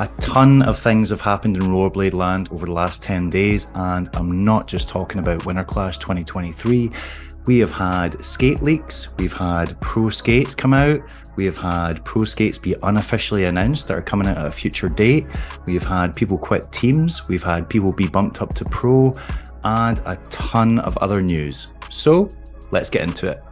A ton of things have happened in rollerblade land over the last 10 days, and I'm not just talking about Winterclash 2023. We have had skate leaks, we've had pro skates come out, we have had pro skates be unofficially announced that are coming out at a future date, we've had people quit teams, we've had people be bumped up to pro, and a ton of other news. So let's get into it.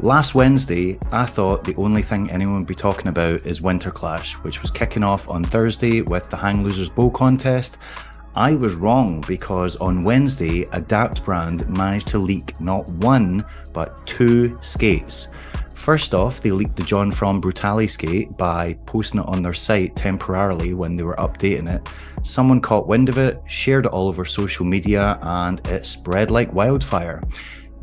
Last Wednesday, I thought the only thing anyone would be talking about is Winterclash, which was kicking off on Thursday with the Hang Losers Bowl contest. I was wrong, because on Wednesday, Adapt brand managed to leak not one, but two skates. First off, they leaked the John Fromm Brutali skate by posting it on their site temporarily when they were updating it. Someone caught wind of it, shared it all over social media, and it spread like wildfire.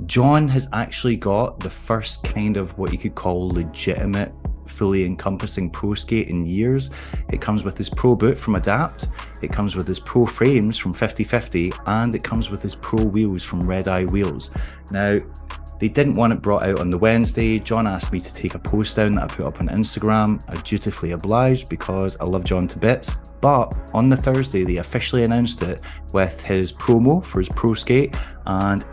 John has actually got the first kind of what you could call legitimate, fully encompassing pro skate in years. It comes with his pro boot from Adapt, it comes with his pro frames from 50/50, and it comes with his pro wheels from Red Eye Wheels. Now, they didn't want it brought out on the Wednesday. John asked me to take a post down that I put up on Instagram. I dutifully obliged because I love John to bits. But on the Thursday, they officially announced it with his promo for his pro skate, and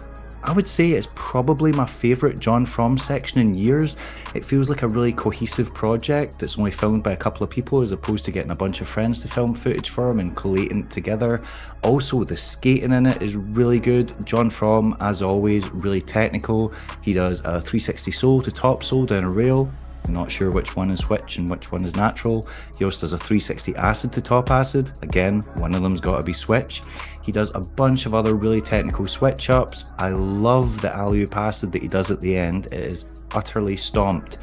I would say it's probably my favourite John Fromm section in years. It feels like a really cohesive project that's only filmed by a couple of people, as opposed to getting a bunch of friends to film footage for him and collating it together. Also, the skating in it is really good. John Fromm, as always, really technical. He does a 360 sole to top sole down a rail. Not sure which one is which and which one is natural. He also does a 360 acid to top acid. Again, one of them's got to be switch. He does a bunch of other really technical switch ups. I love the alley-oop acid that he does at the end. It is utterly stomped.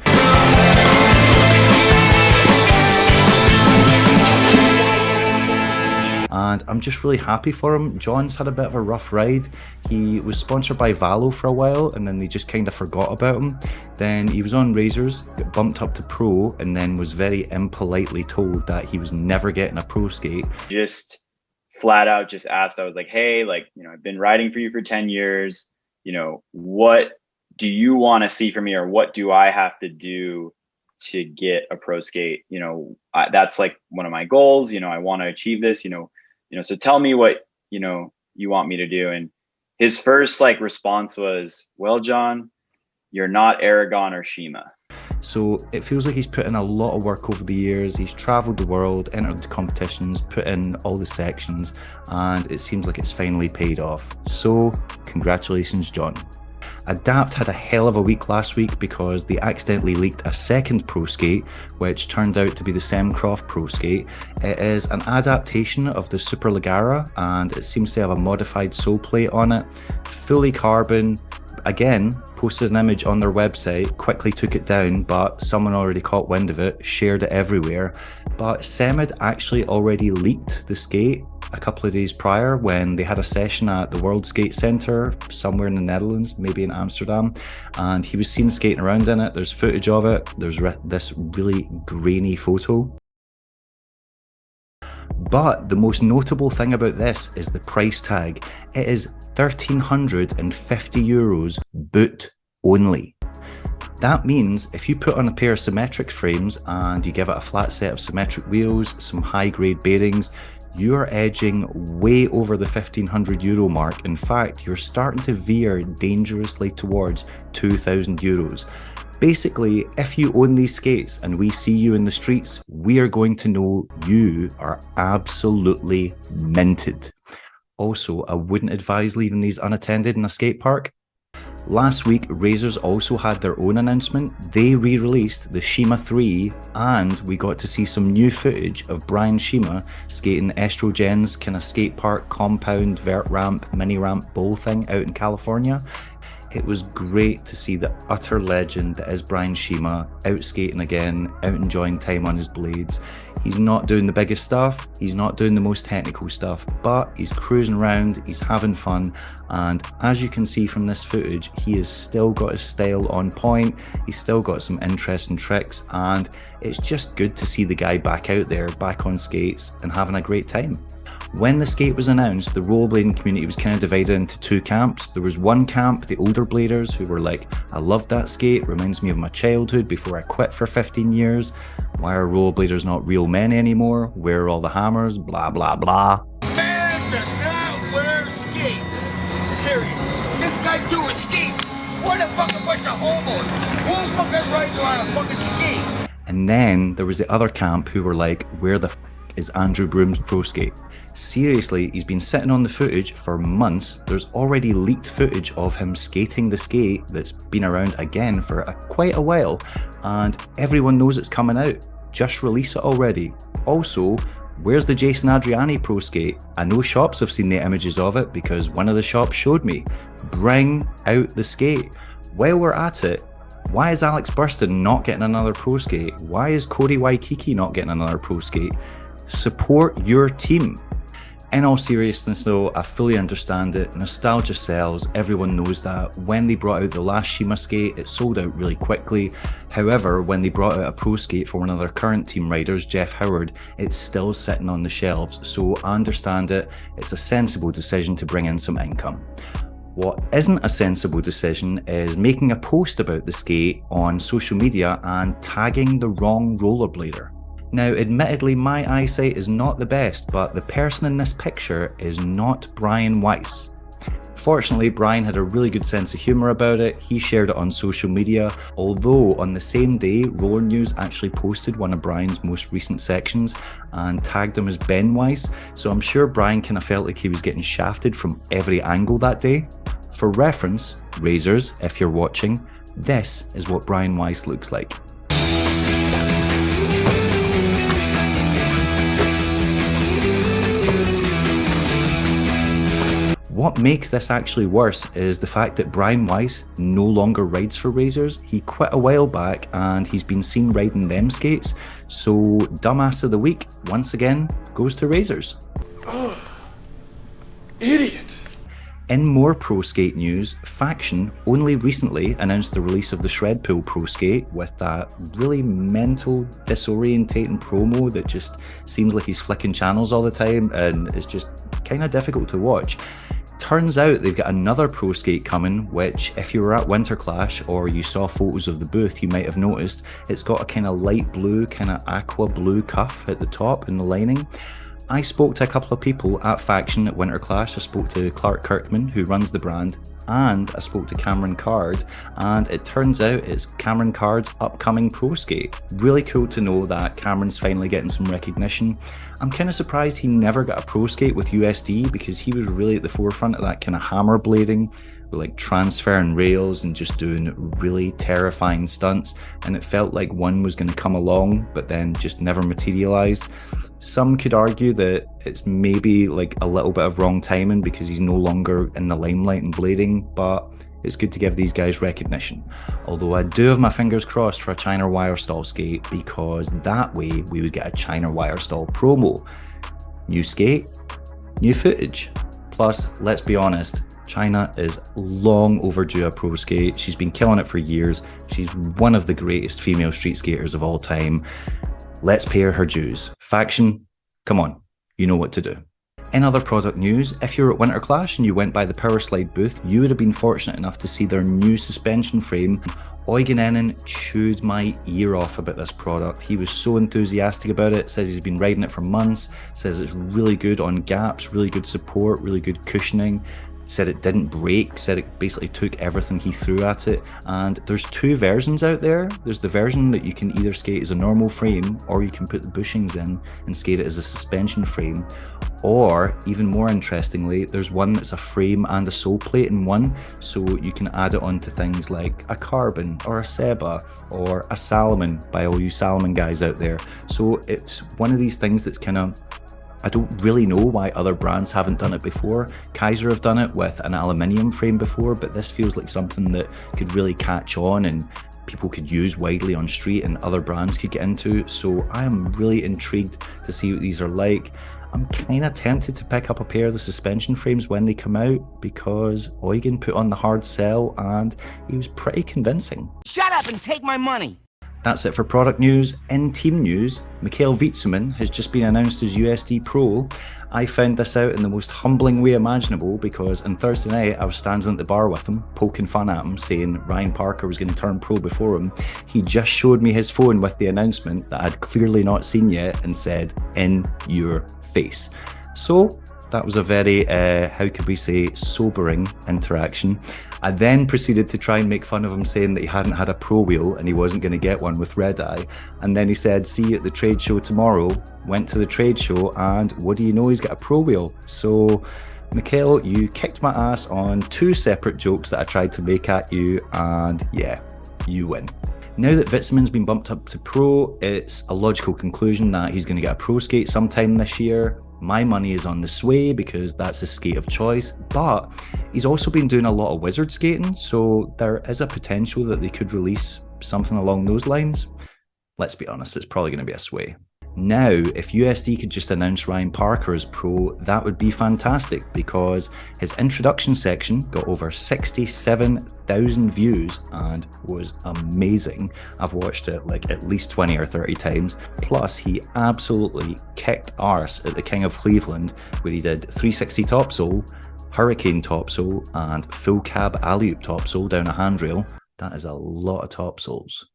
And I'm just really happy for him. John's had a bit of a rough ride. He was sponsored by Valo for a while, and then they just kind of forgot about him. Then he was on Razors, got bumped up to pro, and then was very impolitely told that he was never getting a pro skate. Just flat out just asked, I was like, hey, I've been riding for you for 10 years. What do you want to see from me, or what do I have to do to get a pro skate? That's like one of my goals. I want to achieve this, so tell me what, you want me to do. And his first response was, well, John, you're not Aragon or Shima. So it feels like he's put in a lot of work over the years. He's traveled the world, entered competitions, put in all the sections, and it seems like it's finally paid off. So congratulations, John. Adapt had a hell of a week last week because they accidentally leaked a second pro skate, which turned out to be the Croft pro skate. It is an adaptation of the Super Ligara, and it seems to have a modified sole plate on it. Fully carbon. Again, posted an image on their website, quickly took it down, but someone already caught wind of it, shared it everywhere. But Semid actually already leaked the skate a couple of days prior when they had a session at the World Skate Centre somewhere in the Netherlands, maybe in Amsterdam, and he was seen skating around in it. There's footage of it. There's this really grainy photo. But the most notable thing about this is the price tag. It is €1,350 boot only. That means if you put on a pair of symmetric frames and you give it a flat set of symmetric wheels, some high grade bearings, you are edging way over the €1,500 mark. In fact, you're starting to veer dangerously towards €2,000. Basically, if you own these skates and we see you in the streets, we are going to know you are absolutely minted. Also, I wouldn't advise leaving these unattended in a skate park. Last week, Razors also had their own announcement. They re-released the Shima 3, and we got to see some new footage of Brian Shima skating Estrogen's kind of skate park compound vert ramp, mini ramp bowl thing out in California. It was great to see the utter legend that is Brian Shima out skating again, out enjoying time on his blades. He's not doing the biggest stuff, he's not doing the most technical stuff, but he's cruising around, he's having fun, and as you can see from this footage, he has still got his style on point, he's still got some interesting tricks, and it's just good to see the guy back out there, back on skates, and having a great time. When the skate was announced, the rollerblading community was kind of divided into two camps. There was one camp, the older bladers, who were like, I love that skate, reminds me of my childhood before I quit for 15 years. Why are rollerbladers not real men anymore? Where are all the hammers? Blah, blah, blah. Man does not wear skates. Period. This guy too is skates. What the fuck a bunch of homos? Who's fucking riding on a fucking skates? And then there was the other camp who were like, where the f is Andrew Broom's pro skate? Seriously, he's been sitting on the footage for months. There's already leaked footage of him skating the skate that's been around again for quite a while, and everyone knows it's coming out. Just release it already. Also, where's the Jason Adriani pro skate? I know shops have seen the images of it because one of the shops showed me. Bring out the skate. While we're at it, why is Alex Burston not getting another pro skate? Why is Cody Waikiki not getting another pro skate? Support your team. In all seriousness though, I fully understand it. Nostalgia sells, everyone knows that. When they brought out the last Shima skate, it sold out really quickly. However, when they brought out a pro skate for one of their current team riders, Jeff Howard, it's still sitting on the shelves. So I understand it. It's a sensible decision to bring in some income. What isn't a sensible decision is making a post about the skate on social media and tagging the wrong rollerblader. Now, admittedly, my eyesight is not the best, but the person in this picture is not Brian Weiss. Fortunately, Brian had a really good sense of humour about it. He shared it on social media, although on the same day, Roller News actually posted one of Brian's most recent sections and tagged him as Ben Weiss, so I'm sure Brian kind of felt like he was getting shafted from every angle that day. For reference, Razors, if you're watching, this is what Brian Weiss looks like. What makes this actually worse is the fact that Brian Weiss no longer rides for Razors. He quit a while back and he's been seen riding them skates. So Dumbass of the Week, once again, goes to Razors. Oh, idiot. In more pro skate news, Faction only recently announced the release of the Shred Pool Pro Skate with that really mental, disorientating promo that just seems like he's flicking channels all the time and it's just kind of difficult to watch. Turns out they've got another pro skate coming, which if you were at Winterclash or you saw photos of the booth, you might have noticed it's got a kind of light blue, kind of aqua blue cuff at the top in the lining. I spoke to a couple of people at Faction at Winterclash. I spoke to Clark Kirkman, who runs the brand, and I spoke to Cameron Card, and it turns out it's Cameron Card's upcoming pro skate. Really cool to know that Cameron's finally getting some recognition. I'm kind of surprised he never got a pro skate with USD because he was really at the forefront of that kind of hammer blading, with like transferring rails and just doing really terrifying stunts, and it felt like one was going to come along but then just never materialized. Some could argue that it's maybe like a little bit of wrong timing because he's no longer in the limelight and blading, but it's good to give these guys recognition. Although I do have my fingers crossed for a China wire stall skate because that way we would get a China wire stall promo. New skate, new footage. Plus, let's be honest, China is long overdue a pro skate. She's been killing it for years. She's one of the greatest female street skaters of all time. Let's pay her dues. Faction, come on, you know what to do. In other product news, if you're at Winterclash and you went by the Power Slide booth, you would have been fortunate enough to see their new suspension frame. Eugen Ennen chewed my ear off about this product. He was so enthusiastic about it, says he's been riding it for months, says it's really good on gaps, really good support, really good cushioning. Said it didn't break, said it basically took everything he threw at it. And there's two versions out there. There's the version that you can either skate as a normal frame, or you can put the bushings in and skate it as a suspension frame. Or, even more interestingly, there's one that's a frame and a sole plate in one, so you can add it onto things like a Carbon or a Seba or a Salomon, by all you Salomon guys out there. So it's one of these things that's kind of, I don't really know why other brands haven't done it before. Kaiser have done it with an aluminium frame before, but this feels like something that could really catch on and people could use widely on street and other brands could get into. So I am really intrigued to see what these are like. I'm kind of tempted to pick up a pair of the suspension frames when they come out because Eugen put on the hard sell and he was pretty convincing. Shut up and take my money! That's it for product news. In team news, Witzemann has just been announced as USD Pro. I found this out in the most humbling way imaginable because on Thursday night I was standing at the bar with him, poking fun at him, saying Ryan Parker was going to turn pro before him. He just showed me his phone with the announcement that I'd clearly not seen yet and said, "In your face." So that was a very, how could we say, sobering interaction. I then proceeded to try and make fun of him, saying that he hadn't had a pro wheel and he wasn't going to get one with Red Eye. And then he said, "See you at the trade show tomorrow." Went to the trade show and what do you know, he's got a pro wheel. So Mikhail, you kicked my ass on 2 separate jokes that I tried to make at you, and yeah, you win. Now that Witzemann's been bumped up to pro, it's a logical conclusion that he's going to get a pro skate sometime this year. My money is on the Sway because that's his skate of choice, but he's also been doing a lot of wizard skating, so there is a potential that they could release something along those lines. Let's be honest, it's probably going to be a Sway. Now, if USD could just announce Ryan Parker as pro, that would be fantastic because his introduction section got over 67,000 views and was amazing. I've watched it like at least 20 or 30 times. Plus, he absolutely kicked arse at the King of Cleveland where he did 360 topsoul, hurricane topsoul, and full cab alley-oop topsoul down a handrail. That is a lot of topsouls.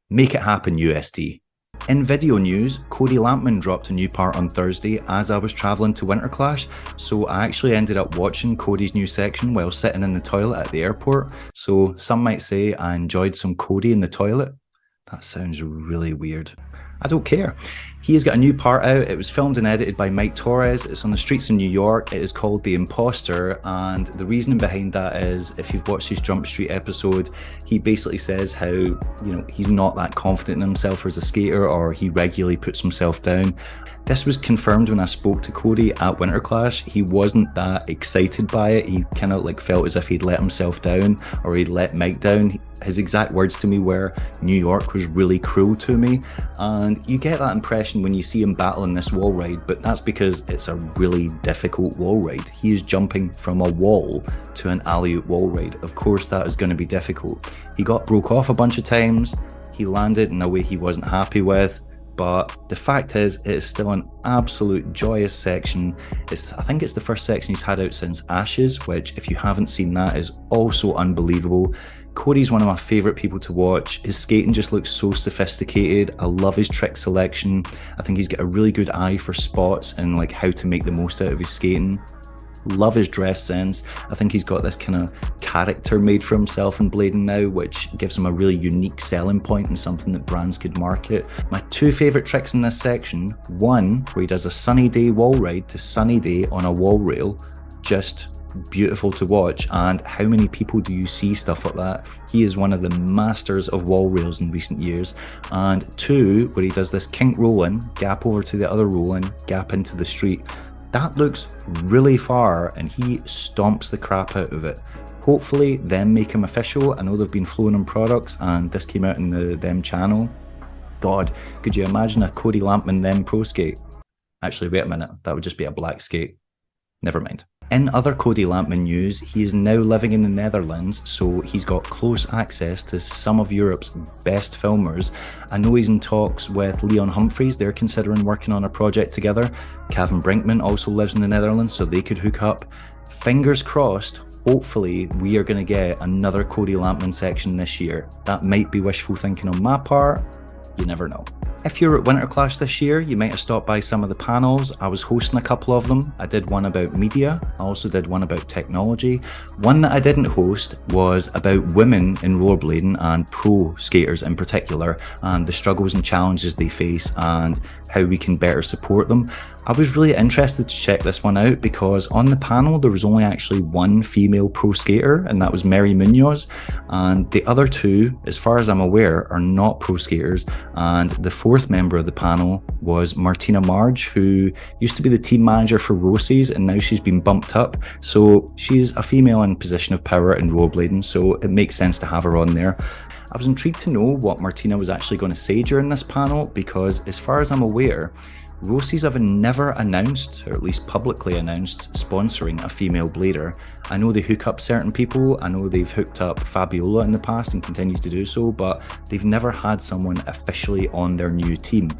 Make it happen, USD. In video news, Cody Lampman dropped a new part on Thursday as I was travelling to Winterclash, so I actually ended up watching Cody's new section while sitting in the toilet at the airport. So some might say I enjoyed some Cody in the toilet. That sounds really weird. I don't care. He has got a new part out. It was filmed and edited by Mike Torres. It's on the streets in New York. It is called The Imposter, and the reasoning behind that is, if you've watched his Jumpstreet episode, he basically says how, he's not that confident in himself as a skater, or he regularly puts himself down. This was confirmed when I spoke to Cody at Winterclash. He wasn't that excited by it. He kind of felt as if he'd let himself down, or he'd let Mike down. His exact words to me were, "New York was really cruel to me." And you get that impression when you see him battling this wall ride, but that's because it's a really difficult wall ride. He is jumping from a wall to an alley-oop wall ride. Of course that is going to be difficult. He got broke off a bunch of times. He landed in a way he wasn't happy with. But the fact is, it is still an absolute joyous section. I think it's the first section he's had out since Ashes, which, if you haven't seen that, is also unbelievable. Cody's one of my favourite people to watch. His skating just looks so sophisticated. I love his trick selection. I think he's got a really good eye for spots and how to make the most out of his skating. Love his dress sense. I think he's got this kind of character made for himself in blading now, which gives him a really unique selling point and something that brands could market. My 2 favourite tricks in this section, one where he does a sunny day wall ride to sunny day on a wall rail, just beautiful to watch. And how many people do you see stuff like that? He is one of the masters of wall rails in recent years. And 2, where he does this kink roll in, gap over to the other roll in, gap into the street. That looks really far and he stomps the crap out of it. Hopefully them make him official. I know they've been flowing on products and this came out in the them channel. God, could you imagine a Cody Lampman them pro skate? Actually, wait a minute, that would just be a black skate. Never mind. In other Cody Lampman news, he is now living in the Netherlands, so he's got close access to some of Europe's best filmers. I know he's in talks with Leon Humphreys. They're considering working on a project together. Kevin Brinkman also lives in the Netherlands, so they could hook up. Fingers crossed, hopefully we are going to get another Cody Lampman section this year. That might be wishful thinking on my part. You never know. If you're at Winterclash this year, you might have stopped by some of the panels. I was hosting a couple of them. I did one about media. I also did one about technology. One that I didn't host was about women in rollerblading and pro skaters in particular, and the struggles and challenges they face and how we can better support them. I was really interested to check this one out because on the panel there was only actually one female pro skater, and that was Mary Munoz, and the other 2, as far as I'm aware, are not pro skaters. And the 4th member of the panel was Martina Marge, who used to be the team manager for Roces, and now she's been bumped up. So she's a female in position of power in rollerblading, so it makes sense to have her on there. I was intrigued to know what Martina was actually going to say during this panel because, as far as I'm aware, Roces have never announced, or at least publicly announced, sponsoring a female blader. I know they hook up certain people, I know they've hooked up Fabiola in the past and continue to do so, but they've never had someone officially on their new team.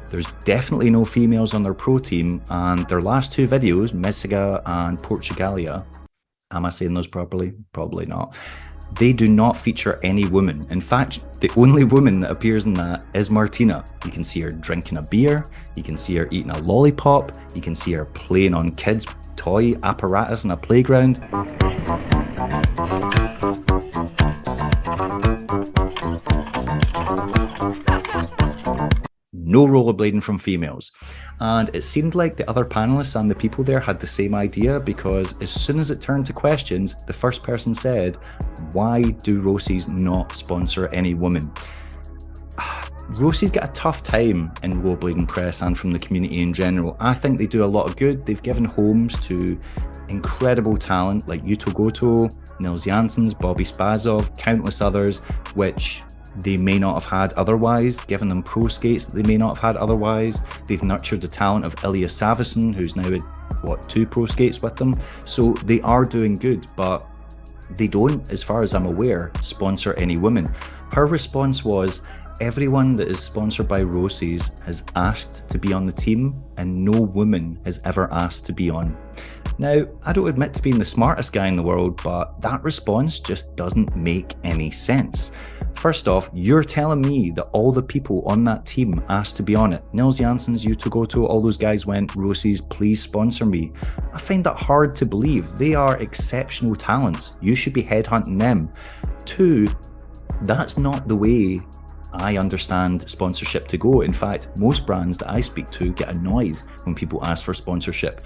There's definitely no females on their pro team, and their last two videos, Messiga and Portugalia, am I saying those properly? Probably not. They do not feature any women. In fact, the only woman that appears in that is Martina. You can see her drinking a beer, you can see her eating a lollipop, you can see her playing on kids' toy apparatus in a playground. No rollerblading from females. And it seemed like the other panelists and the people there had the same idea, because as soon as it turned to questions, the first person said, why do Roces not sponsor any women? Roces get a tough time in rollerblading press and from the community in general. I think they do a lot of good. They've given homes to incredible talent like Yuto Goto, Nils Janssens, Bobi Spassov, countless others, which they may not have had otherwise, given them pro skates that they may not have had otherwise. They've nurtured the talent of Ilya Savison, who's now had, 2 pro skates with them. So they are doing good, but they don't, as far as I'm aware, sponsor any women. Her response was, everyone that is sponsored by Roces has asked to be on the team, and no woman has ever asked to be on. Now, I don't admit to being the smartest guy in the world, but that response just doesn't make any sense. First off, you're telling me that all the people on that team asked to be on it. Nils Janssens, Yuto Goto, all those guys went, Roces, please sponsor me. I find that hard to believe. They are exceptional talents. You should be headhunting them. 2, that's not the way I understand sponsorship to go. In fact, most brands that I speak to get annoyed when people ask for sponsorship.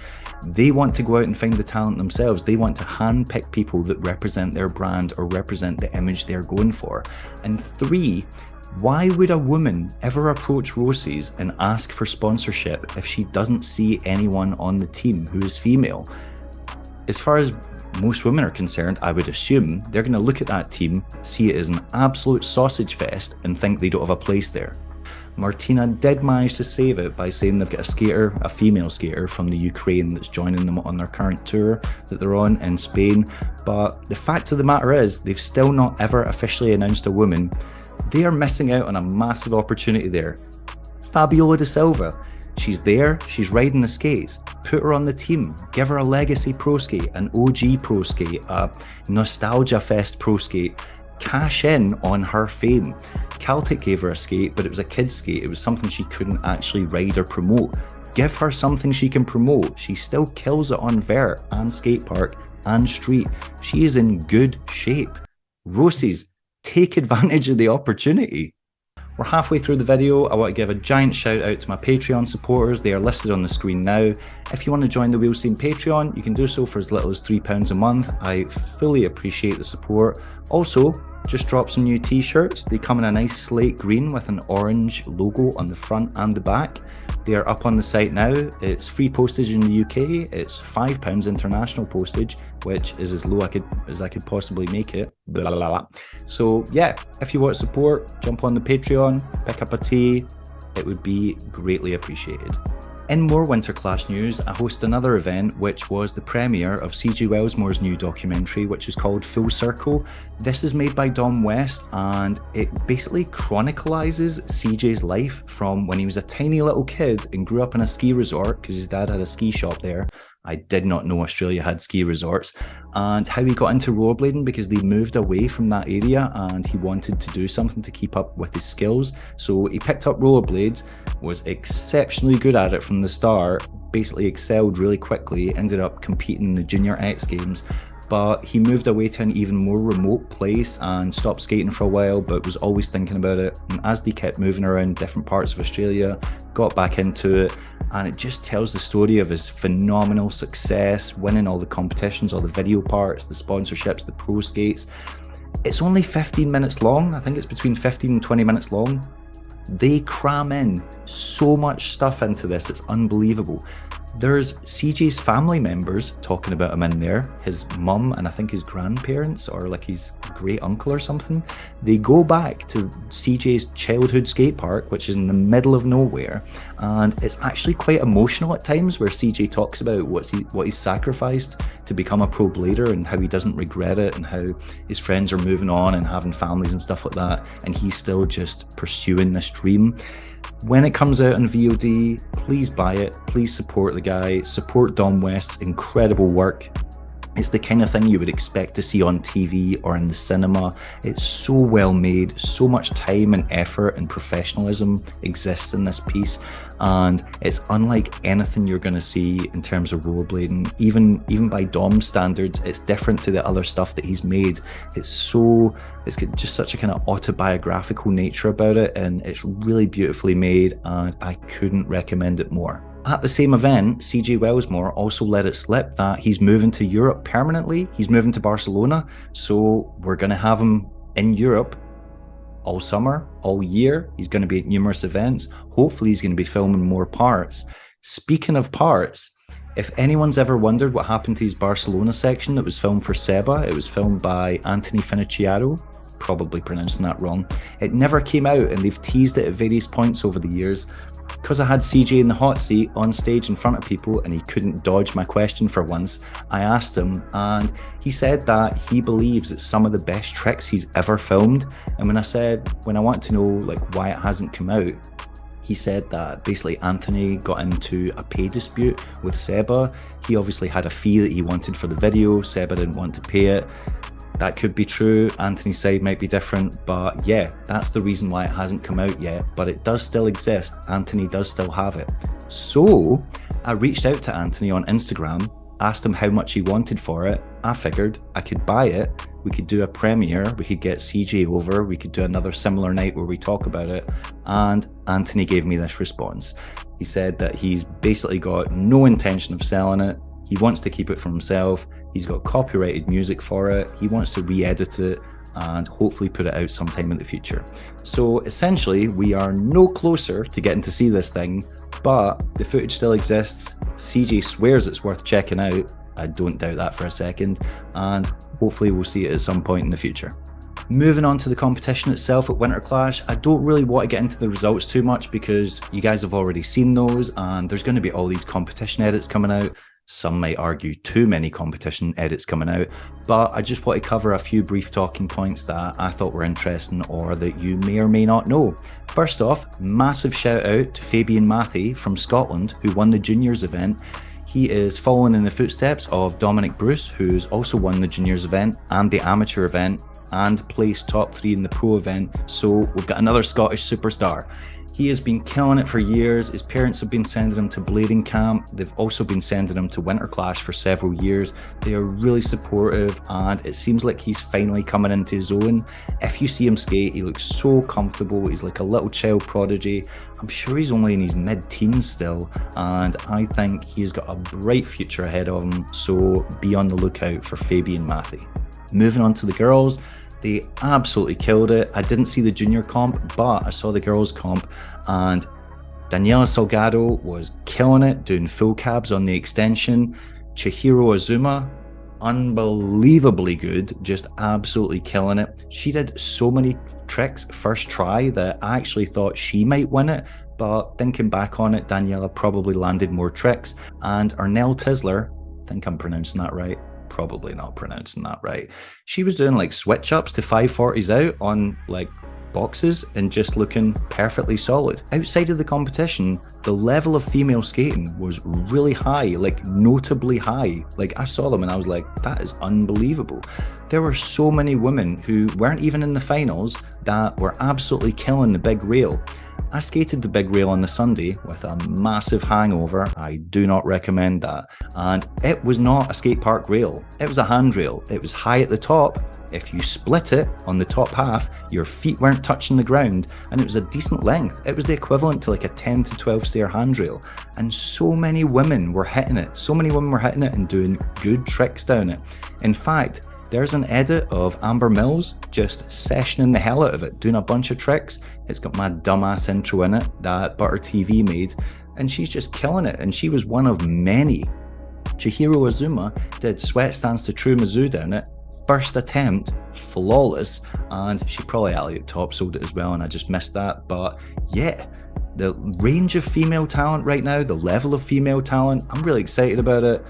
They want to go out and find the talent themselves. They want to handpick people that represent their brand or represent the image they're going for. And 3, why would a woman ever approach Roces and ask for sponsorship if she doesn't see anyone on the team who is female? As far as most women are concerned, I would assume they're going to look at that team, see it as an absolute sausage fest, and think they don't have a place there. Martina did manage to save it by saying they've got a female skater from the Ukraine that's joining them on their current tour that they're on in Spain. But the fact of the matter is, they've still not ever officially announced a woman. They are missing out on a massive opportunity there. Fabiola da Silva, she's there, she's riding the skates. Put her on the team, give her a legacy pro skate, an OG pro skate, a nostalgia fest pro skate. Cash in on her fame. Celtic gave her a skate, but it was a kid's skate. It was something she couldn't actually ride or promote. Give her something she can promote. She still kills it on vert and skate park and street. She is in good shape. Roces, take advantage of the opportunity. We're halfway through the video. I want to give a giant shout out to my Patreon supporters. They are listed on the screen now. If you want to join the Wheel Scene Patreon, you can do so for as little as £3 a month. I fully appreciate the support. Also, just dropped some new t-shirts. They come in a nice slate green with an orange logo on the front and the back. They are up on the site now. It's free postage in the UK. It's £5 international postage, which is as low as I could possibly make it. Blah, blah, blah. So yeah, if you want support, jump on the Patreon, pick up a tee. It would be greatly appreciated. In more Winterclash news, I host another event which was the premiere of CJ Wellsmore's new documentary, which is called Full Circle. This is made by Dom West, and it basically chronicalizes CJ's life from when he was a tiny little kid and grew up in a ski resort because his dad had a ski shop there. I did not know Australia had ski resorts, and how he got into rollerblading because they moved away from that area and he wanted to do something to keep up with his skills. So he picked up rollerblades, was exceptionally good at it from the start, basically excelled really quickly, ended up competing in the Junior X Games, but he moved away to an even more remote place and stopped skating for a while, but was always thinking about it. And as they kept moving around different parts of Australia, got back into it, and it just tells the story of his phenomenal success, winning all the competitions, all the video parts, the sponsorships, the pro skates. It's only 15 minutes long. I think it's between 15 and 20 minutes long. They cram in so much stuff into this, it's unbelievable. There's CJ's family members talking about him in there. His mum and I think his grandparents or like his great uncle or something. They go back to CJ's childhood skate park, which is in the middle of nowhere. And it's actually quite emotional at times where CJ talks about what he's sacrificed to become a pro blader and how he doesn't regret it and how his friends are moving on and having families and stuff like that. And he's still just pursuing this dream. When it comes out on VOD, please buy it. Please support the guy. Support Dom West's incredible work. It's the kind of thing you would expect to see on TV or in the cinema. It's so well made. So much time and effort and professionalism exists in this piece. And it's unlike anything you're going to see in terms of rollerblading. Even by Dom's standards, it's different to the other stuff that he's made. It's got just such a kind of autobiographical nature about it, and it's really beautifully made, and I couldn't recommend it more. At the same event, CJ Wellsmore also let it slip that he's moving to Europe permanently. He's moving to Barcelona, so we're going to have him in Europe all summer, all year. He's going to be at numerous events. Hopefully he's going to be filming more parts. Speaking of parts, if anyone's ever wondered what happened to his Barcelona section that was filmed for Seba, it was filmed by Anthony Finocchiaro, probably pronouncing that wrong. It never came out, and they've teased it at various points over the years. Because I had CJ in the hot seat on stage in front of people and he couldn't dodge my question for once, I asked him, and he said that he believes it's some of the best tricks he's ever filmed. And when I want to know like why it hasn't come out, he said that basically Anthony got into a pay dispute with Seba. He obviously had a fee that he wanted for the video. Seba didn't want to pay it. That could be true. Anthony's side might be different, but yeah, that's the reason why it hasn't come out yet, but it does still exist. Anthony does still have it. So I reached out to Anthony on Instagram, asked him how much he wanted for it. I figured I could buy it. We could do a premiere. We could get CJ over. We could do another similar night where we talk about it. And Anthony gave me this response. He said that he's basically got no intention of selling it. He wants to keep it for himself. He's got copyrighted music for it. He wants to re-edit it and hopefully put it out sometime in the future. So essentially, we are no closer to getting to see this thing, but the footage still exists. CJ swears it's worth checking out. I don't doubt that for a second. And hopefully we'll see it at some point in the future. Moving on to the competition itself at Winterclash, I don't really want to get into the results too much because you guys have already seen those and there's going to be all these competition edits coming out. Some might argue too many competition edits coming out, but I just want to cover a few brief talking points that I thought were interesting or that you may or may not know. First off, massive shout out to Fabian Mathy from Scotland, who won the juniors event. He is following in the footsteps of Dominic Bruce, who's also won the juniors event and the amateur event and placed top 3 in the pro event. So we've got another Scottish superstar. He has been killing it for years. His parents have been sending him to blading camp. They've also been sending him to Winterclash for several years. They are really supportive and it seems like he's finally coming into his own. If you see him skate, he looks so comfortable. He's like a little child prodigy. I'm sure he's only in his mid-teens still, and I think he's got a bright future ahead of him, so be on the lookout for Fabian Mathy. Moving on to the girls, they absolutely killed it. I didn't see the junior comp, but I saw the girls comp, and Daniela Salgado was killing it, doing full cabs on the extension. Chihiro Azuma, unbelievably good, just absolutely killing it. She did so many tricks first try that I actually thought she might win it, but thinking back on it, Daniela probably landed more tricks. And Arnell Tisler, I think I'm pronouncing that right, probably not pronouncing that right, she was doing like switch ups to 540s out on like boxes and just looking perfectly solid. Outside of the competition, the level of female skating was really high, like notably high. Like I saw them and I was like, that is unbelievable. There were so many women who weren't even in the finals that were absolutely killing the big rail. I skated the big rail on the Sunday with a massive hangover. I do not recommend that. And it was not a skate park rail. It was a handrail. It was high at the top. If you split it on the top half, your feet weren't touching the ground, and it was a decent length. It was the equivalent to like a 10 to 12 stair handrail. And so many women were hitting it. So many women were hitting it and doing good tricks down it. In fact, there's an edit of Amber Mills just sessioning the hell out of it, doing a bunch of tricks. It's got my dumbass intro in it that Butter TV made. and she's just killing it, and she was one of many. Chihiro Azuma did sweat stance to True Mizzou down it, first attempt, flawless, and she probably alley-oop top-sold it as well, and I just missed that. But yeah, the range of female talent right now, the level of female talent, I'm really excited about it.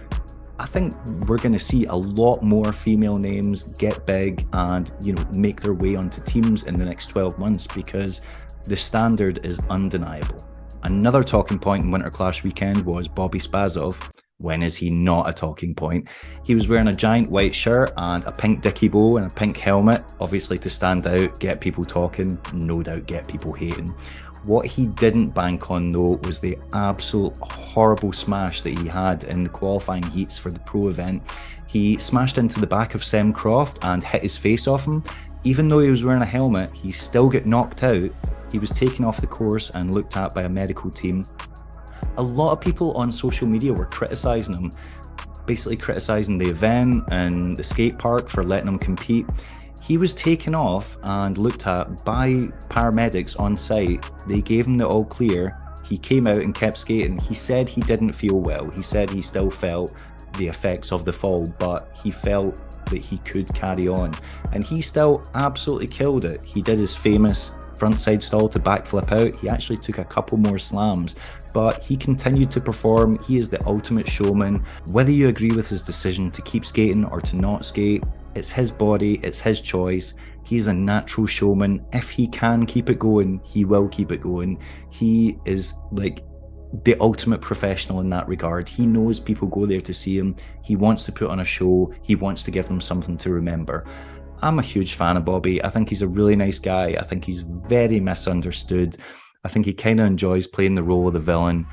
I think we're going to see a lot more female names get big and, you know, make their way onto teams in the next 12 months because the standard is undeniable. Another talking point in Winterclash weekend was Bobi Spassov. When is he not a talking point? He was wearing a giant white shirt and a pink dicky bow and a pink helmet, obviously to stand out, get people talking, no doubt get people hating. What he didn't bank on though was the absolute horrible smash that he had in the qualifying heats for the pro event. He smashed into the back of Sem Croft and hit his face off him. Even though he was wearing a helmet, he still got knocked out. He was taken off the course and looked at by a medical team. A lot of people on social media were criticising him, basically criticising the event and the skate park for letting him compete. He was taken off and looked at by paramedics on site. They gave him the all clear. He came out and kept skating. He said he didn't feel well. He said he still felt the effects of the fall, but he felt that he could carry on. And he still absolutely killed it. He did his famous frontside stall to backflip out. He actually took a couple more slams, but he continued to perform. He is the ultimate showman. Whether you agree with his decision to keep skating or to not skate, it's his body, it's his choice. He is a natural showman. If he can keep it going, he will keep it going. He is like the ultimate professional in that regard. He knows people go there to see him. He wants to put on a show. He wants to give them something to remember. I'm a huge fan of Bobi. I think he's a really nice guy. I think he's very misunderstood. I think he kind of enjoys playing the role of the villain.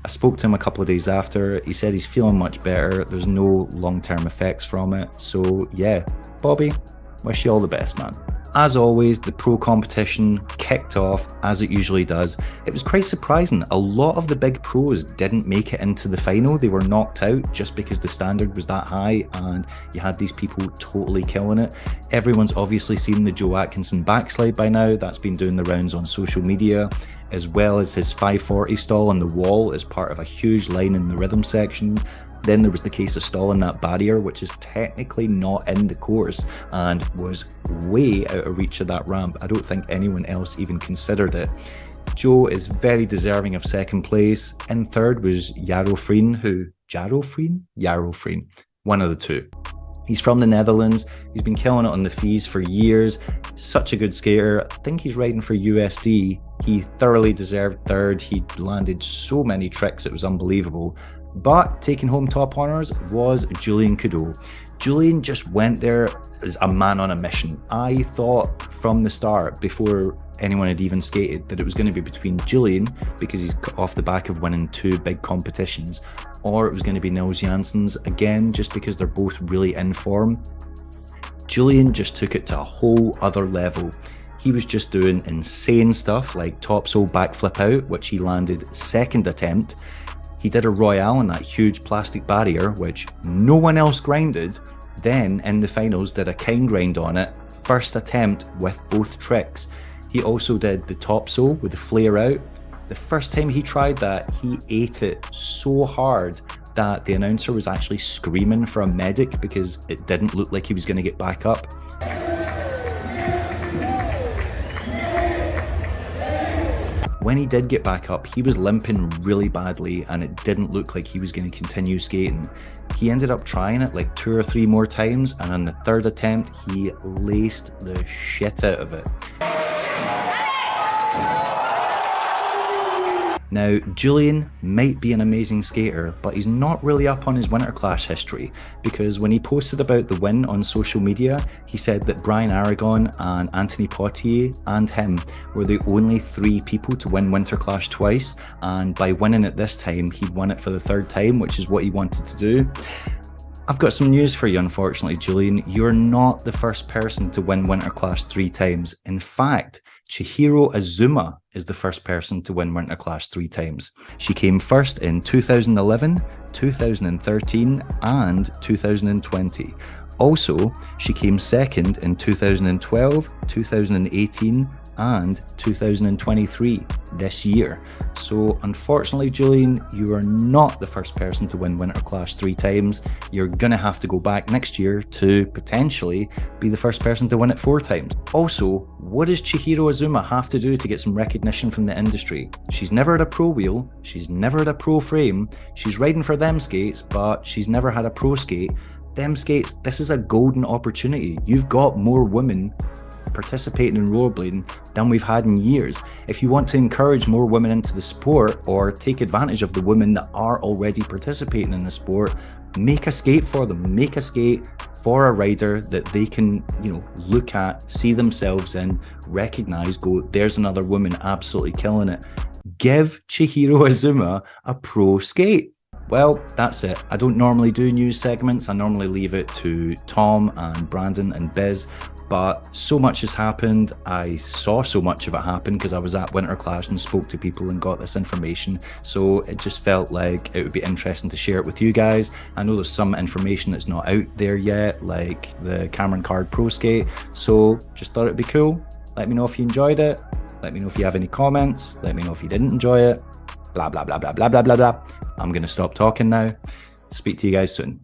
I spoke to him a couple of days after. He said he's feeling much better. There's no long-term effects from it. So yeah, Bobi, wish you all the best, man. As always, the pro competition kicked off as it usually does. It was quite surprising. A lot of the big pros didn't make it into the final. They were knocked out just because the standard was that high and you had these people totally killing it. Everyone's obviously seen the Joe Atkinson backslide by now. That's been doing the rounds on social media, as well as his 540 stall on the wall as part of a huge line in the rhythm section. Then there was the case of stalling that barrier, which is technically not in the course and was way out of reach of that ramp. I don't think anyone else even considered it. Joe is very deserving of second place. In third was Jaro Freen, one of the two. He's from the Netherlands. He's been killing it on the fees for years. Such a good skater. I think he's riding for USD. He thoroughly deserved third. He landed so many tricks, it was unbelievable. But taking home top honours was Julian Cadeau. Julian just went there as a man on a mission. I thought from the start, before anyone had even skated, that it was going to be between Julian, because he's off the back of winning two big competitions, or it was going to be Nils Janssens, again, just because they're both really in form. Julian just took it to a whole other level. He was just doing insane stuff like topsoul backflip out, which he landed second attempt. He did a Royale on that huge plastic barrier, which no one else grinded. Then in the finals did a kind grind on it, first attempt with both tricks. He also did the topsoul with the flare out. The first time he tried that, he ate it so hard that the announcer was actually screaming for a medic because it didn't look like he was going to get back up. When he did get back up, he was limping really badly and it didn't look like he was going to continue skating. He ended up trying it like 2 or 3 more times, and on the third attempt, he laced the shit out of it. Now, Julian might be an amazing skater, but he's not really up on his Winterclash history, because when he posted about the win on social media, he said that Brian Aragon and Anthony Poitier and him were the only 3 people to win Winterclash twice, and by winning it this time, he won it for the 3rd time, which is what he wanted to do. I've got some news for you, unfortunately, Julian. You're not the first person to win Winterclash 3 times. In fact, Chihiro Azuma is the first person to win Winterclash 3 times. She came first in 2011, 2013, and 2020. Also, she came second in 2012, 2018, and 2023. this year. So unfortunately, Julian, you are not the first person to win Winterclash 3 times. You're going to have to go back next year to potentially be the first person to win it 4 times. Also, what does Chihiro Azuma have to do to get some recognition from the industry? She's never had a pro wheel, she's never had a pro frame, she's riding for them skates, but she's never had a pro skate. Them skates, this is a golden opportunity. You've got more women participating in rollerblading than we've had in years. If you want to encourage more women into the sport or take advantage of the women that are already participating in the sport, make a skate for them. Make a skate for a rider that they can, look at, see themselves in, recognize, go, there's another woman absolutely killing it. Give Chihiro Azuma a pro skate. Well, that's it. I don't normally do news segments. I normally leave it to Tom and Brandon and Biz, but so much has happened. I saw so much of it happen because I was at Winterclash and spoke to people and got this information. So it just felt like it would be interesting to share it with you guys. I know there's some information that's not out there yet, like the Cameron Card Pro Skate. So just thought it'd be cool. Let me know if you enjoyed it. Let me know if you have any comments. Let me know if you didn't enjoy it. Blah, blah, blah, blah, blah, blah, blah, blah. I'm going to stop talking now. Speak to you guys soon.